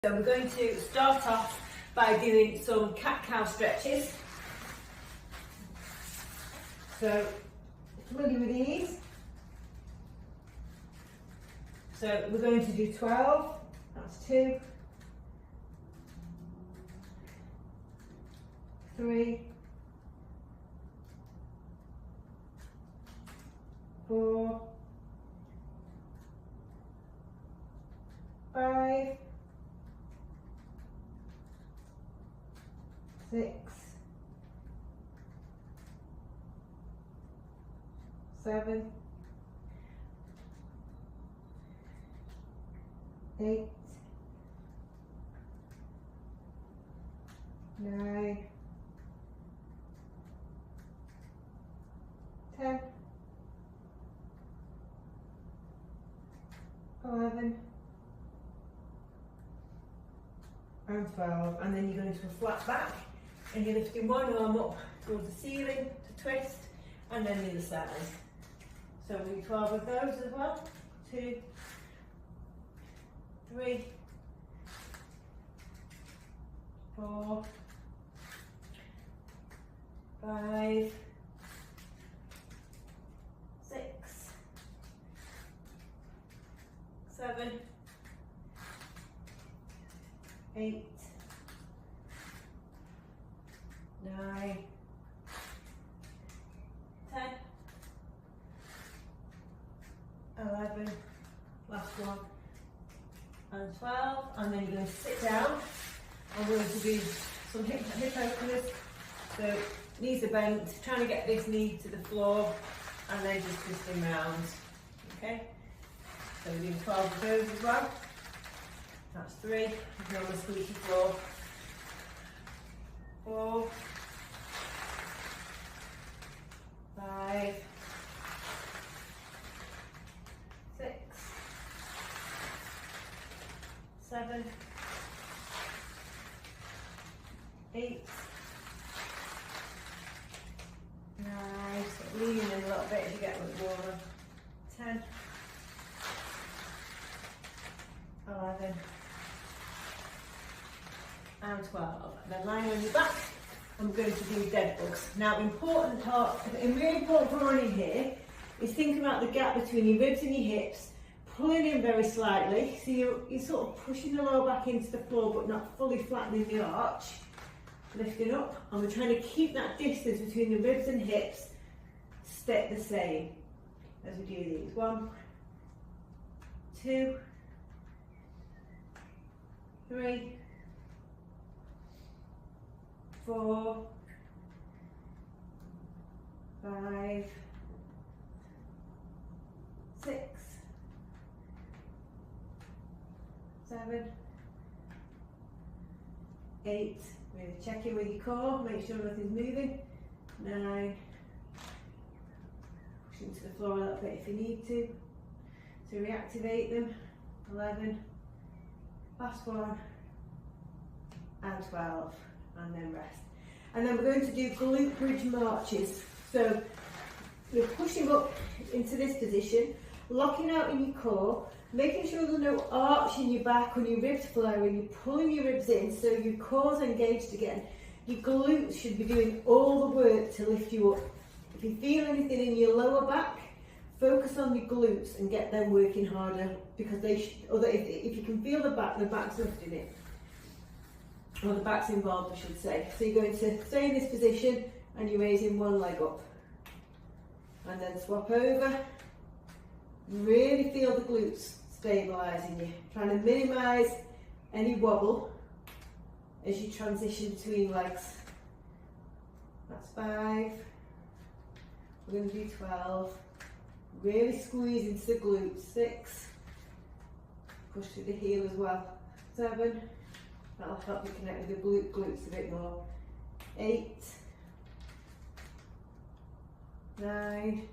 So we're going to start off by doing some cat-cow stretches. So, familiar with these? So we're going to do 12, that's 2, 3, 4, 5, 6, 7, 8, 9, 10, 11, and 12, and then you're going to a flat back and you're lifting one arm up towards the ceiling to twist, and then the other side. So we'll do 12 of those as well. 2, 3, 4, 5, 6, 7, 8, 9, 10, 11, last one, and 12, and then you're going to sit down and we're going to do some hip openers. So knees are bent, trying to get this knee to the floor and then just twisting round. Okay, so we're doing 12 of those as well. That's 3, if you're on the squeaky floor. 4, 5, 6, 7, 8, 9, so lean in a little bit as you get a little warmer. 10, 11, and 12. And then lying on your back, I'm going to do dead bugs. Now, important part, and really important for running here, is thinking about the gap between your ribs and your hips, pulling in very slightly, so you're sort of pushing the lower back into the floor but not fully flattening the arch, lifting up, and we're trying to keep that distance between the ribs and hips stay the same as we do these. 1, 2, 3, 4, 5, 6, 7, 8, really check in with your core, make sure nothing's moving. 9, push into the floor a little bit if you need to reactivate them. 11, last one, and 12, and then rest. And then we're going to do glute bridge marches. So we're pushing up into this position, locking out in your core, making sure there's no arch in your back when your ribs flowing, you're pulling your ribs in so your core's engaged again. Your glutes should be doing all the work to lift you up. If you feel anything in your lower back, focus on your glutes and get them working harder, because if you can feel the back's lifting it. Or the back's involved, I should say. So you're going to stay in this position and you're raising one leg up. And then swap over. Really feel the glutes stabilising you. Trying to minimise any wobble as you transition between legs. That's 5. We're going to do 12. Really squeeze into the glutes. 6. Push through the heel as well. 7. That'll help you connect with the glutes a bit more. 8, 9,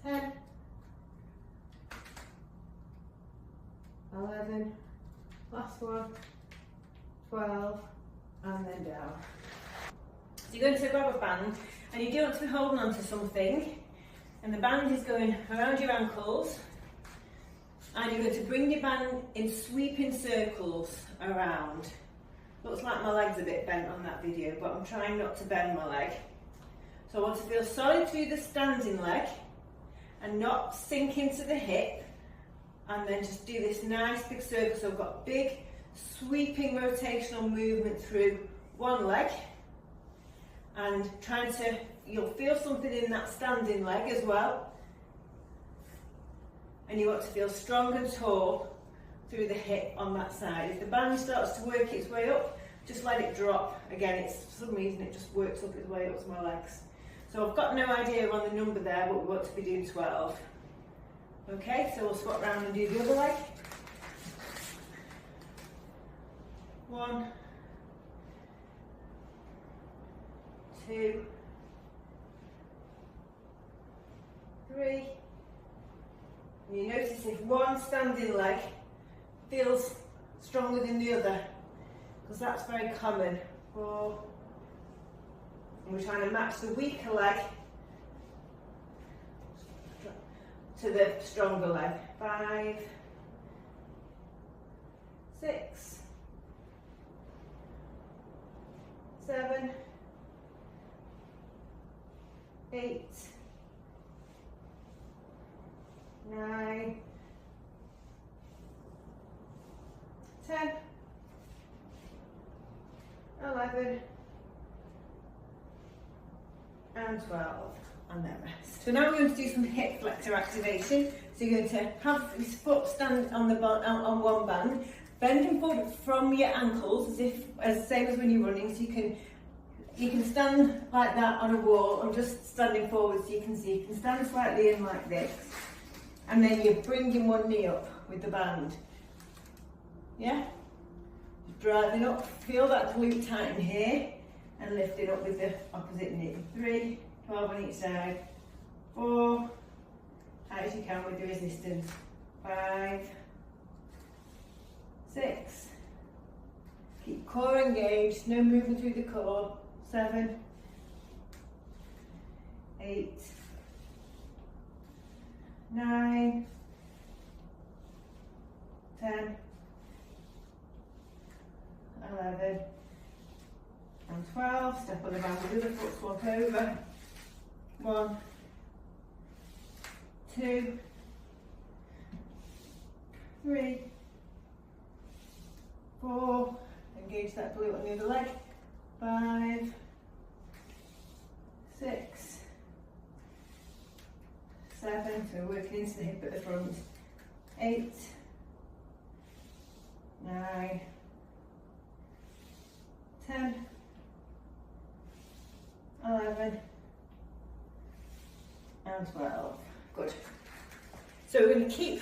10, 11, last one, 12, and then down. So you're going to grab a band, and you do want to be holding on to something, and the band is going around your ankles, And you're going to bring your band in sweeping circles around. Looks like my leg's a bit bent on that video, but I'm trying not to bend my leg. So I want to feel solid through the standing leg and not sink into the hip, and then just do this nice big circle. So I've got big sweeping rotational movement through one leg, and trying to, you'll feel something in that standing leg as well. And you want to feel strong and tall through the hip on that side. If the band starts to work its way up, just let it drop. Again, it's for some reason it just works up its way up to my legs. So I've got no idea on the number there, but we want to be doing 12. Okay, so we'll swap round and do the other leg. 1, 2, 3. And you notice if one standing leg feels stronger than the other, because that's very common. 4. And we're trying to match the weaker leg to the stronger leg. 5, 6, 7, 8, 9, 10, 11, and 12, and then rest. So now we're going to do some hip flexor activation. So you're going to have this foot stand on on one band, bending forward from your ankles as same as when you're running. So you can stand like that on a wall. I'm just standing forward so you can see. You can stand slightly in like this, and then you're bringing one knee up with the band. Yeah? Driving up, feel that glute tighten here, and lifting up with the opposite knee. 3, 12 on each side. 4, tight as you can with the resistance. 5, 6, keep core engaged, no movement through the core. 7, 8, 9, 10, 11, and 12. Step on the band with the other foot, swap over. 1, 2, 3, 4. Engage that glute on the other leg. 5, 6, 7. So we're working into the hip at the front. 8, 9, 10, 11, and 12. Good. So we're going to keep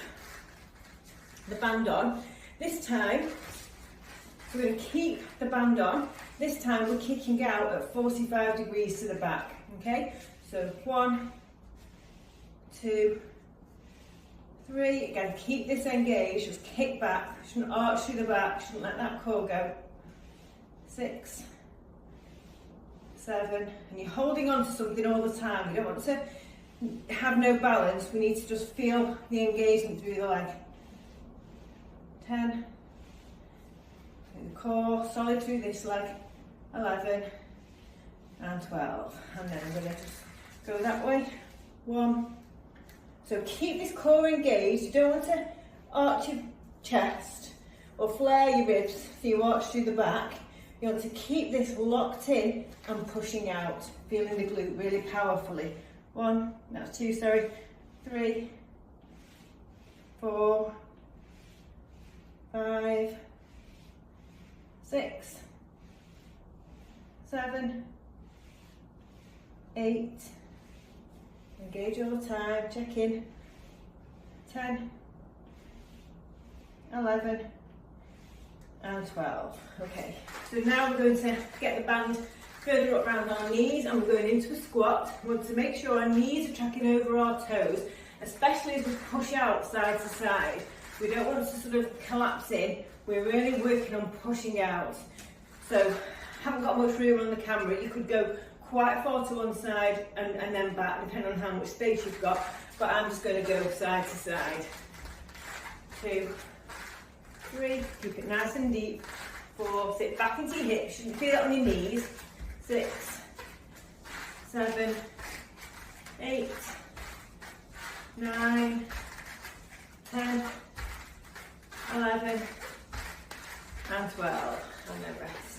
the band on. This time, we're going to keep the band on. This time we're kicking out at 45 degrees to the back. Okay? So 1, 2, 3. Again, keep this engaged. Just kick back. Shouldn't arch through the back. Shouldn't let that core go. 6, 7, and you're holding on to something all the time. You don't want to have no balance. We need to just feel the engagement through the leg. 10, the core solid through this leg. 11, and 12, and then we're going to just go that way. 1. So keep this core engaged. You don't want to arch your chest or flare your ribs so you arch through the back. You want to keep this locked in and pushing out, feeling the glute really powerfully. 1, that's 2, sorry. 3, 4, 5, 6, 7, 8, engage all the time, check in. 10, 11, and 12. Okay, so now we're going to get the band further up around our knees, and we're going into a squat. We want to make sure our knees are tracking over our toes, especially as we push out side to side. We don't want to sort of collapse in. We're really working on pushing out. So, haven't got much room on the camera. You could go quite far to one side and then back, depending on how much space you've got, but I'm just going to go side to side. 2, 3, keep it nice and deep. 4, sit back into your hips, you can feel it on your knees. 6, 7, 8, 9, 10, 11, and 12, and then rest.